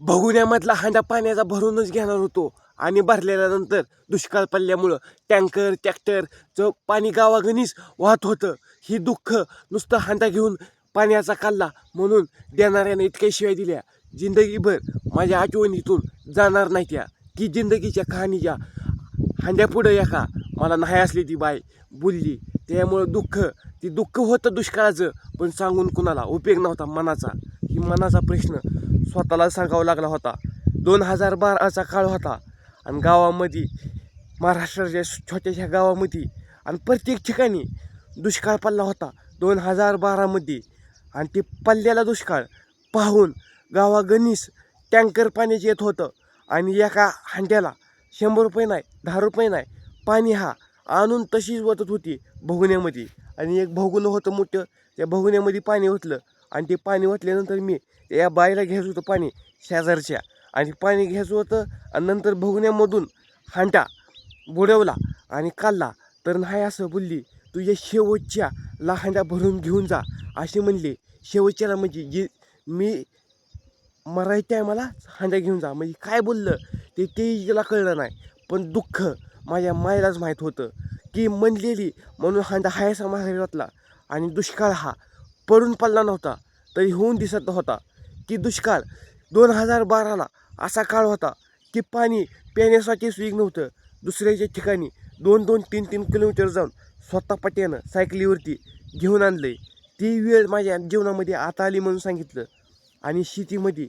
भगुण्यामधला हांडा पाण्याचा भरूनच घेणार होतो आणि भरलेल्यानंतर दुष्काळ पडल्यामुळं टँकर ट्रॅक्टरचं पाणी गावागणीच वाहत होतं. ही दुःख नुसतं हांडा घेऊन पाण्याचा काढला म्हणून देणाऱ्याने इतक्या शिवाय दिल्या जिंदगीभर माझ्या आठवणीतून जाणार नाही त्या, की जिंदगीच्या कहाणीच्या हांड्यापुढं एका मला नाही असली ती बाई बोलली. त्यामुळं ती दुःख होतं दुष्काळाचं, पण सांगून कुणाला उपयोग नव्हता मनाचा. ही मनाचा प्रश्न स्वतःला सांगावा लागला होता. 2012चा काळ होता आणि गावामध्ये, महाराष्ट्राच्या छोट्याशा गावामध्ये आणि प्रत्येक ठिकाणी दुष्काळ पडला होता 2012मध्ये. आणि ते पडलेला दुष्काळ पाहून गावागणीस टँकर पाण्याचे येत होतं आणि एका हांड्याला 100 रुपये नाही, 10 रुपये नाही, पाणी हा आणून तशीच ओतत होती भगुण्यामध्ये. आणि एक भगुनं होतं मोठं, त्या भगुण्यामध्ये पाणी ओतलं आणि ते पाणी ओतल्यानंतर मी या बाईला घ्यायचं होतं पाणी शेजारच्या, आणि पाणी घ्यायचं होतं आणि नंतर भगुण्यामधून हांडा बुडवला आणि काढला. तर नाही असं बोलली, तुझ्या शेवटच्या हांडा भरून घेऊन जा असे म्हणले. शेवटच्याला म्हणजे जे मी मरायच्या मला हांडा घेऊन जा म्हणजे काय बोललं ते तिला कळलं नाही. पण दुःख माझ्या मायलाच माहीत होतं की म्हणलेली म्हणून हांडा हायसा माघारी वाटला. आणि दुष्काळ हा पडून पडला नव्हता तरी होऊन दिसत होता की दुष्काळ 2012ला असा काळ होता की पाणी पिण्यासाठी सुईग नव्हतं. दुसऱ्याच्या ठिकाणी 2-2, 3-3 किलोमीटर जाऊन स्वतः पट्यानं सायकलीवरती घेऊन आणलं. ती वेळ माझ्या जीवनामध्ये आता आली म्हणून सांगितलं. आणि शेतीमध्ये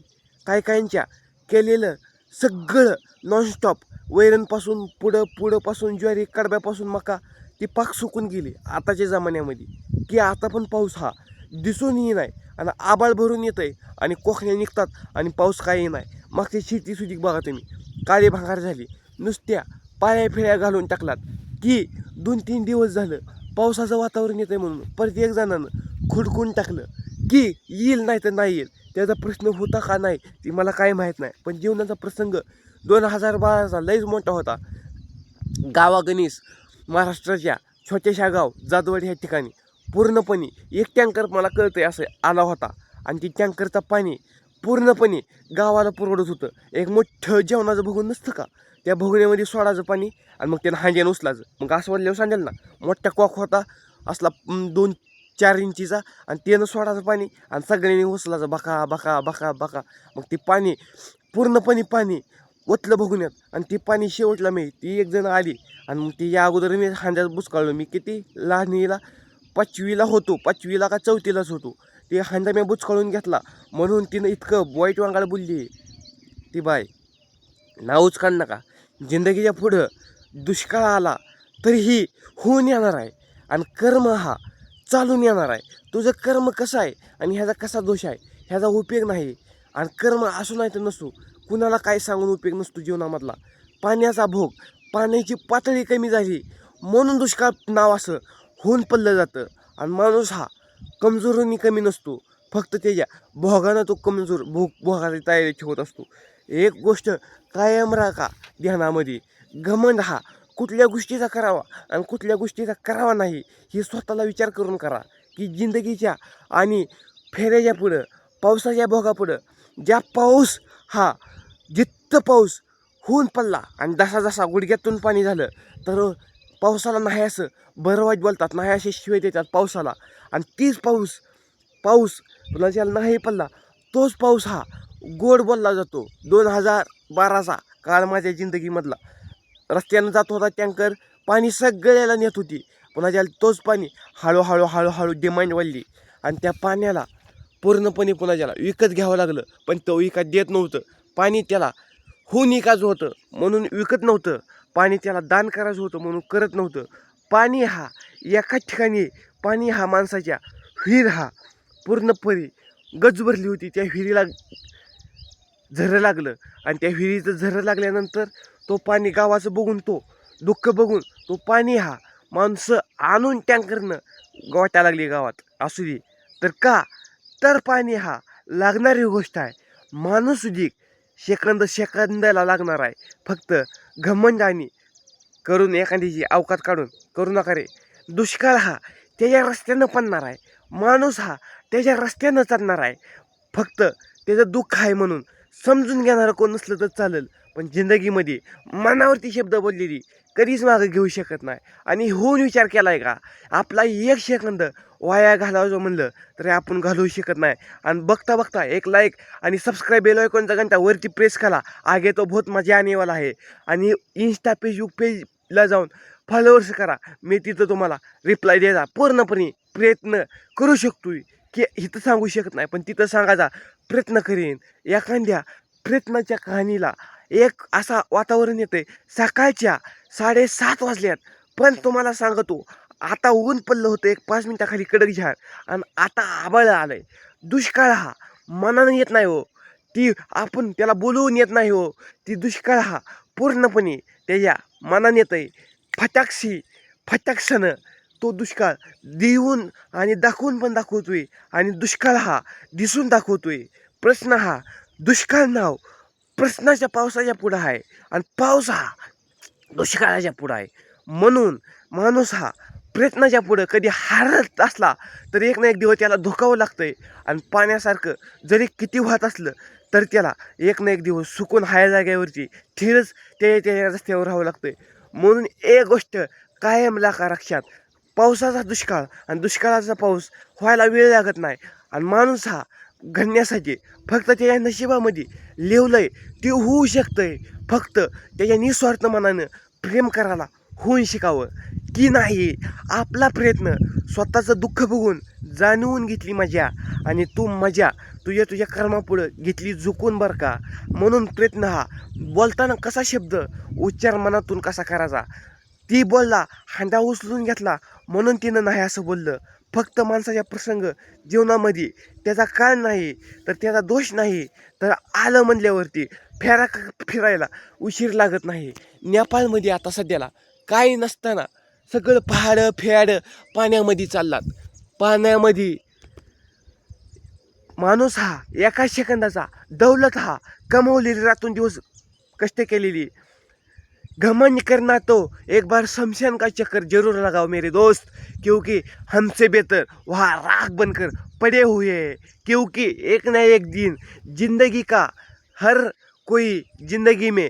काहींच्या केलेलं सगळं नॉनस्टॉप, वैरणपासून पुढंपासून ज्वारी, कडब्यापासून मका, ती पाक सुकून गेली आताच्या जमान्यामध्ये. की आता पण पाऊस हा दिसूनही नाही आणि आबाळ भरून येतं आहे आणि कोकण्या निघतात आणि पाऊस काही नाही. मागच्या शेतीसुद्धी बघा तुम्ही काळी भांगार झाली, नुसत्या पाया फिळ्या घालून टाकलात. की 2-3 दिवस झालं पावसाचं वातावरण येतं आहे म्हणून प्रत्येक जणानं खुडकून टाकलं की येईल नाही तर नाही येईल. त्याचा प्रश्न होता का नाही ती मला काय माहीत नाही, पण जीवनाचा प्रसंग 2012चा लईच मोठा होता. गावागणीस महाराष्ट्राच्या छोट्याशा गाव जादवाडी ह्या ठिकाणी पूर्णपणे एक टँकर मला कळतंय असं आला होता आणि ती टँकरचं पाणी पूर्णपणे गावाला पुरवडत होतं. एक मोठं जेवणाचं भगून नसतं का, त्या भगुण्यामध्ये सोडायचं पाणी आणि मग त्यानं हांड्यानं उचलायचं. मग असं वाटल्यावर सांगेल ना, मोठा कॉक होता असला 2-4 इंचीचा आणि त्यानं सोडायचं पाणी आणि सगळ्यांनी उचलायचं बका बका बका बका. मग ते पाणी पूर्णपणे पाणी ओतलं भगुण्यात आणि ते पाणी शेवटला मी ती एक जण आली आणि मग ती या अगोदर मी हांड्यात बुचकाळलो. मी किती लहानीला 5वीला होतो, 5वीला का 4थीलाच होतो. ते हांडा मी बुचकाळून घेतला म्हणून तिनं इतकं वाईट वांगाळ बोलली ती बाय. नावच काढ नका. जिंदगीच्या पुढं दुष्काळ आला तरीही होऊन येणार आहे आणि कर्म हा चालून येणार आहे. तुझं कर्म कसं आहे आणि ह्याचा कसा दोष आहे ह्याचा उपयोग नाही. आणि कर्म असू नाही तर नसू, कुणाला काय सांगून उपयोग नसतो जीवनामधला. पाण्याचा भोग, पाण्याची पातळी कमी झाली म्हणून दुष्काळ नाव असं होऊन पडलं जातं. आणि माणूस हा कमजोरीने कमी नसतो, फक्त त्याच्या भोगानं तो कमजोर भोगाची तयारी ठेवत असतो. एक गोष्ट कायम राखा ध्यानामध्ये, घमंड हा कुठल्या गोष्टीचा करावा आणि कुठल्या गोष्टीचा करावा नाही हे स्वतःला विचार करून करा. की जिंदगीच्या आणि फेऱ्याच्या पुढं, पावसाच्या भोगापुढं, ज्या पाऊस हा जिथं पाऊस होऊन पडला आणि जसा गुडघ्यातून पाणी झालं तर पावसाला नाही असं बरं वाईट बोलतात, नाही असे शिवाय देतात पावसाला. आणि तीच पाऊस तुला ज्याला नाही पडला तोच पाऊस हा गोड बोलला जातो. 2012चा काळ माझ्या जिंदगीमधला. रस्त्यानं जात होता टँकर, पाणी सगळ्याला नेत होती, पुन्हा ज्याला तोच पाणी हळूहळू डिमांड वाढली आणि त्या पाण्याला पूर्णपणे पुन्हा ज्याला विकत घ्यावं लागलं. पण तो विकत देत नव्हतं पाणी, त्याला होऊन विकायचं होतं म्हणून विकत नव्हतं. पाणी त्याला दान करायचं होतं म्हणून करत नव्हतं. पाणी हा एका ठिकाणी, पाणी हा माणसाच्या विहीर हा पूर्णपणे गज भरली होती. त्या विहिरीला झरं लागलं आणि त्या विहिरीचं झरं लागल्यानंतर तो पाणी गावाचं बघून, तो दुःख बघून, तो पाणी हा माणसं आणून टँकरनं गोट्या लागली गावात असू दे. तर का तर पाणी हा लागणारी गोष्ट आहे. माणूस सुद्धा सेकंदाला लागणार आहे. फक्त घमंडाने करून एखाद्याची अवकात काढून करू नका रे. दुष्काळ हा त्याच्या रस्त्यानं पडणार आहे, माणूस हा त्याच्या रस्त्यानं चालणार आहे. फक्त त्याचं दुःख आहे म्हणून समजून घेणारं कोण नसलं तर चालेल, पण जिंदगीमध्ये मनावरती शब्द बोललेली कधीच मागं घेऊ शकत नाही. आणि होऊन विचार केला आहे का, आपला एक सेकंद वाया घालावं म्हणलं तरी आपण घालवू शकत नाही. आणि बघता बघता एक लाईक आणि सबस्क्राईब बेल आयकॉनचा घंटा वरती प्रेस करा. आगे तो बहुत मजा आने वाला आहे. आणि इंस्टा फेसबुक पेजला जाऊन फॉलोअर्स करा. मी तिथं तुम्हाला रिप्लाय द्यायचा पूर्णपणे प्रयत्न करू शकतो, की इथं सांगू शकत नाही पण तिथं सांगायचा प्रयत्न करीन. एखाद्या प्रयत्नाच्या कहाणीला एक असा वातावरण येते, सकाळच्या 7:30 वाजल्यात पण तुम्हाला सांगतो आता ऊन पडलं होतं एक 5 मिनिटाखाली कडक झाड, आणि आता आभाळ आलंय. दुष्काळ हा मनानं येत नाही हो, ती आपण त्याला बोलवून येत नाही हो. ती दुष्काळ हा पूर्णपणे त्याच्या मनाने येत आहे. फटाक्षानं तो दुष्काळ देऊन आणि दाखवून पण दाखवतोय, आणि दुष्काळ हा दिसून दाखवतोय. प्रश्न हा दुष्काळ नाव प्रश्नाच्या पावसाच्या पुढं आहे, आणि पाऊस हा दुष्काळाच्या पुढं आहे. म्हणून माणूस हा प्रयत्नाच्या पुढं कधी हारत असला तर एक ना एक दिवस त्याला धोकावं लागतंय. आणि पाण्यासारखं जरी किती वाहत असलं तर त्याला एक ना एक दिवस सुकून हाय जागेवरची थिरच त्या रस्त्यावर राहावं लागतंय. म्हणून एक गोष्ट कायम लाका लक्षात, पावसाचा दुष्काळ आणि दुष्काळाचा पाऊस व्हायला वेळ लागत नाही. आणि माणूस हा घडण्यासाठी फक्त त्याच्या नशिबामध्ये लिवलंय ते होऊ शकतंय. फक्त त्याच्या निस्वार्थ मनानं प्रेम करायला होऊन शिकावं, की नाही आपला प्रयत्न स्वतःचं दुःख बघून जाणवून घेतली मजा, आणि तू मजा तुझ्या कर्मापुढं घेतली झुकून बरं का. म्हणून प्रयत्न हा बोलताना कसा शब्द उच्चार मनातून कसा करायचा, ती बोलला हांडा उचलून घेतला म्हणून तिनं नाही असं बोललं. फक्त माणसाच्या प्रसंग जीवनामध्ये त्याचा काळ नाही तर त्याचा दोष नाही, तर आलं म्हणल्यावरती फिरायला उशीर लागत नाही. नेपाळमध्ये आता सध्याला काही नसताना सगळं पहाडं फेड पाण्यामध्ये चाललात. पाण्यामध्ये माणूस हा एका सेकंदाचा दौलत हा कमवलेली रातून दिवस कष्ट केलेली. घमंड करना तो एक बार शमशान का चक्कर जरूर लगाओ मेरे दोस्त, क्योंकि हमसे बेहतर वहाँ राख बनकर पड़े हुए हैं. क्योंकि एक ना एक दिन जिंदगी का हर कोई जिंदगी में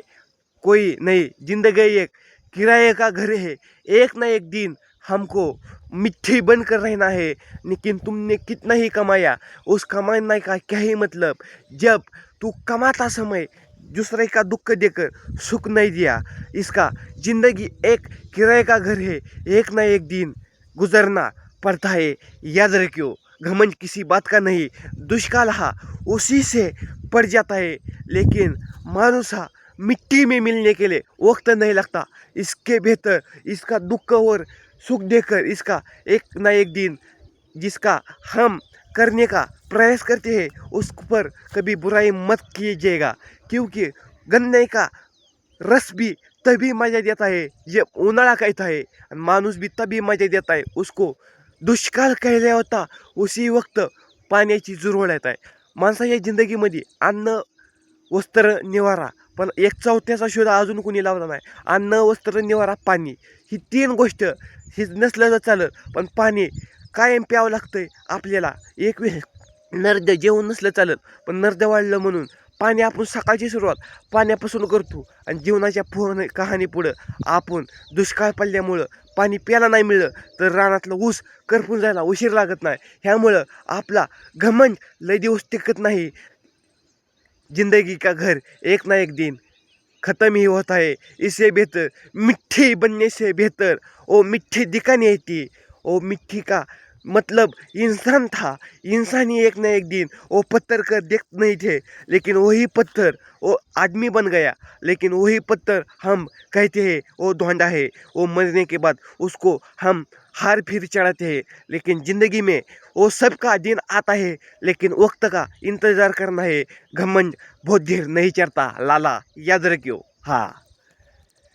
कोई नहीं, जिंदगी एक किराए का घर है. एक ना एक दिन हमको मिट्टी बनकर रहना है. लेकिन तुमने कितना ही कमाया उस कमाने का क्या ही मतलब जब तू कमाता समय दूसरे का दुख देकर सुख नहीं दिया. इसका जिंदगी एक किराए का घर है, एक ना एक दिन गुजरना पड़ता है, याद रखियो. घमंड किसी बात का नहीं, दुष्काल हा उसी से पड़ जाता है, लेकिन मानुस हा मिट्टी में मिलने के लिए वक्त नहीं लगता. इसके बेहतर इसका दुख और सुख देकर इसका एक ना एक दिन जिसका हम करने का प्रयास करते हैं उस पर कभी बुराई मत कीजिएगा. क्योंकि गन्ने का रस भी तभी मजा देता है जब उन्हाळा कहता है, और माणूस भी तभी मजा देता है उसको दुष्काळ कहला होता उसी वक्त पाण्याची जुरवळ येत आहे. माणसाच्या जिंदगीमध्ये अन्न वस्त्र निवारा, पण एक चौथ्याचा शोध अजून कोणी लावला नाही. अन्न वस्त्र निवारा पाणी, ही 3 गोष्ट ही नसलं तर चालेल, पण पाणी कायम प्यावं लागतंय आपल्याला. एक वेळ नर्द जेवण नसलं चालेल, पण नर्द वाढलं म्हणून पाणी आपण सकाळची सुरुवात पाण्यापासून करतो. आणि जीवनाच्या कहाणी पुढं आपण दुष्काळ पडल्यामुळं पाणी प्यायला नाही मिळलं तर रानातलं ऊस करपून जायला उशीर लागत नाही. ह्यामुळं आपला घमंड लय दिवस टिकत नाही. जिंदगी का घर एक ना एक दिन ख़त्म ही होता है, इससे बेहतर मिट्टी बनने से बेहतर वो मिट्टी दिखानी थी. वो मिट्टी का मतलब इंसान था. इंसान ही एक ना एक दिन वो पत्थर कर देख नहीं थे, लेकिन वही पत्थर वो आदमी बन गया. लेकिन वही पत्थर हम कहते हैं वो धोंडा है. वो मरने के बाद उसको हम हार फिर चढ़ाते हैं. लेकिन ज़िंदगी में वो सबका दिन आता है, लेकिन वक्त का इंतज़ार करना है. घमंड बहुत देर नहीं चलता लाला, याद रखियो. हाँ.